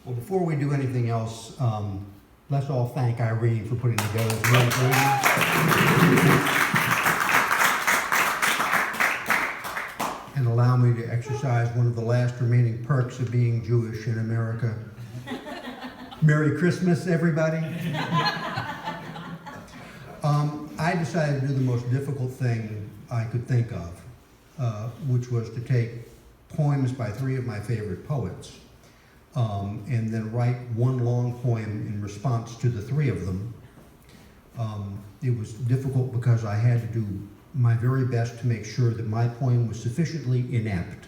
Well, before we do anything else, let's all thank Irene for putting together this great meeting. And allow me to exercise one of the last remaining perks of being Jewish in America. Merry Christmas, everybody. I decided to do the most difficult thing I could think of, which was to take poems by three of my favorite poets, and then write one long poem in response to the three of them. It was difficult because I had to do my very best to make sure that my poem was sufficiently inept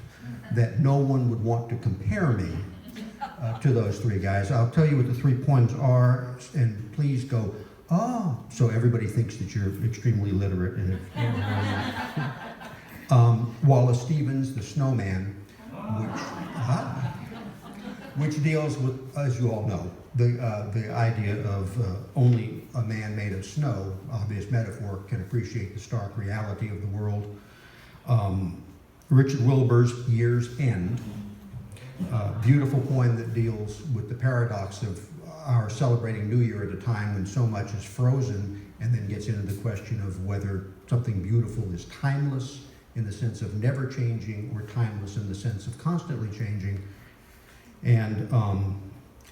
that no one would want to compare me to those three guys. I'll tell you what the 3 poems are, and please go, oh, so everybody thinks that you're extremely literate. And Wallace Stevens, The Snowman, which deals with, as you all know, the idea of only a man made of snow, obvious metaphor, can appreciate the stark reality of the world. Richard Wilbur's Year's End, beautiful poem that deals with the paradox of our celebrating New Year at a time when so much is frozen, and then gets into the question of whether something beautiful is timeless in the sense of never changing or timeless in the sense of constantly changing. And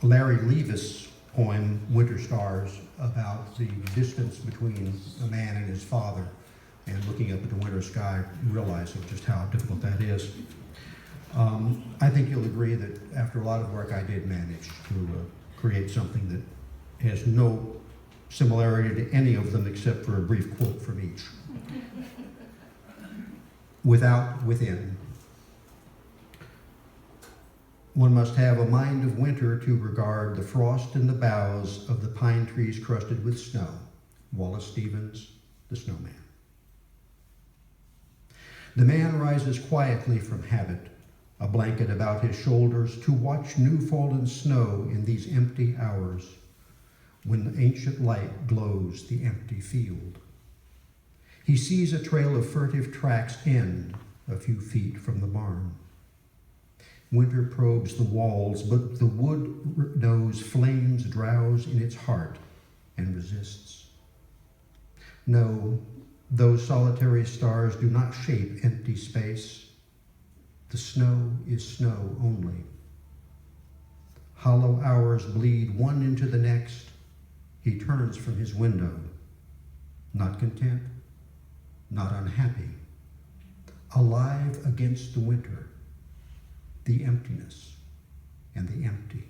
Larry Levis' poem, Winter Stars, about the distance between a man and his father, and looking up at the winter sky, realizing just how difficult that is. I think you'll agree that after a lot of work, I did manage to create something that has no similarity to any of them except for a brief quote from each. Without, within. One must have a mind of winter to regard the frost in the boughs of the pine trees crusted with snow. Wallace Stevens, The Snowman. The man rises quietly from habit, a blanket about his shoulders, to watch new fallen snow in these empty hours, when the ancient light glows the empty field. He sees a trail of furtive tracks end a few feet from the barn. Winter probes the walls, but the wood knows flames drowse in its heart and resists. No, those solitary stars do not shape empty space. The snow is snow only. Hollow hours bleed one into the next. He turns from his window, not content, not unhappy, alive against the winter, the emptiness, and the empty.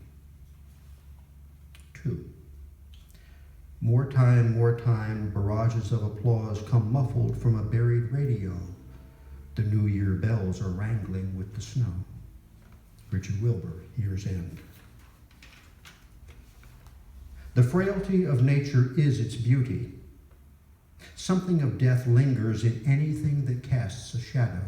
2. More time, barrages of applause come muffled from a buried radio. The New Year bells are wrangling with the snow. Richard Wilbur, Year's End. The frailty of nature is its beauty. Something of death lingers in anything that casts a shadow.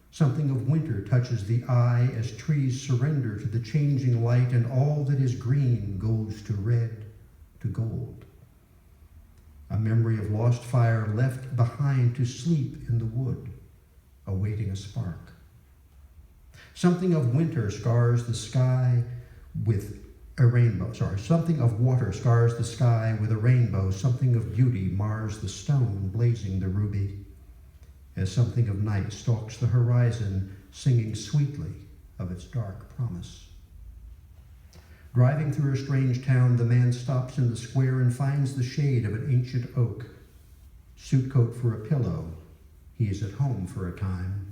Something of winter touches the eye as trees surrender to the changing light, and all that is green goes to red, to gold. A memory of lost fire left behind to sleep in the wood, awaiting a spark. Something of winter scars the sky with a rainbow. Something of water scars the sky with a rainbow. Something of beauty mars the stone, blazing the ruby, as something of night stalks the horizon, singing sweetly of its dark promise. Driving through a strange town, the man stops in the square and finds the shade of an ancient oak. Suit coat for a pillow, he is at home for a time.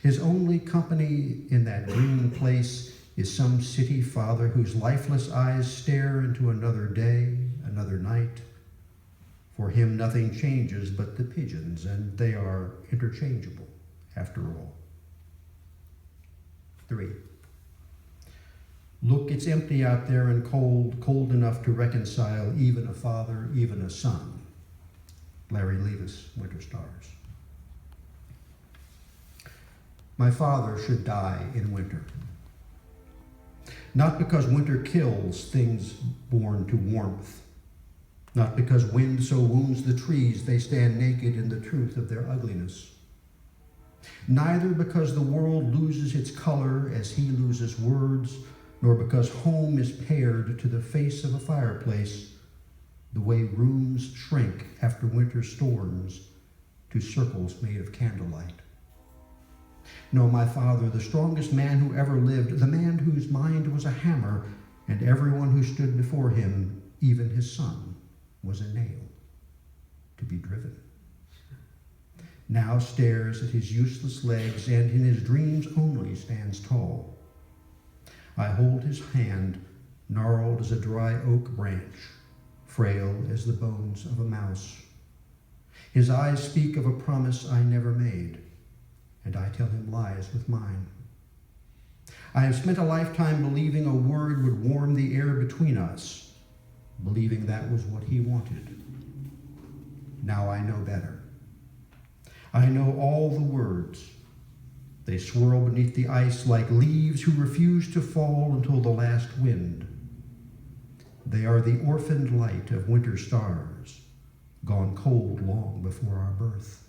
His only company in that green place is some city father whose lifeless eyes stare into another day, another night. For him nothing changes but the pigeons, and they are interchangeable after all. 3. Look, it's empty out there and cold, cold enough to reconcile even a father, even a son. Larry Levis, Winter Stars. My father should die in winter. Not because winter kills things born to warmth. Not because wind so wounds the trees they stand naked in the truth of their ugliness. Neither because the world loses its color as he loses words, nor because home is pared to the face of a fireplace, the way rooms shrink after winter storms to circles made of candlelight. No, my father, the strongest man who ever lived, the man whose mind was a hammer, and everyone who stood before him, even his son, was a nail to be driven, now stares at his useless legs, and in his dreams only stands tall. I hold his hand, gnarled as a dry oak branch, frail as the bones of a mouse. His eyes speak of a promise I never made, and I tell him lies with mine. I have spent a lifetime believing a word would warm the air between us, believing that was what he wanted. Now I know better. I know all the words. They swirl beneath the ice like leaves who refuse to fall until the last wind. They are the orphaned light of winter stars, gone cold long before our birth.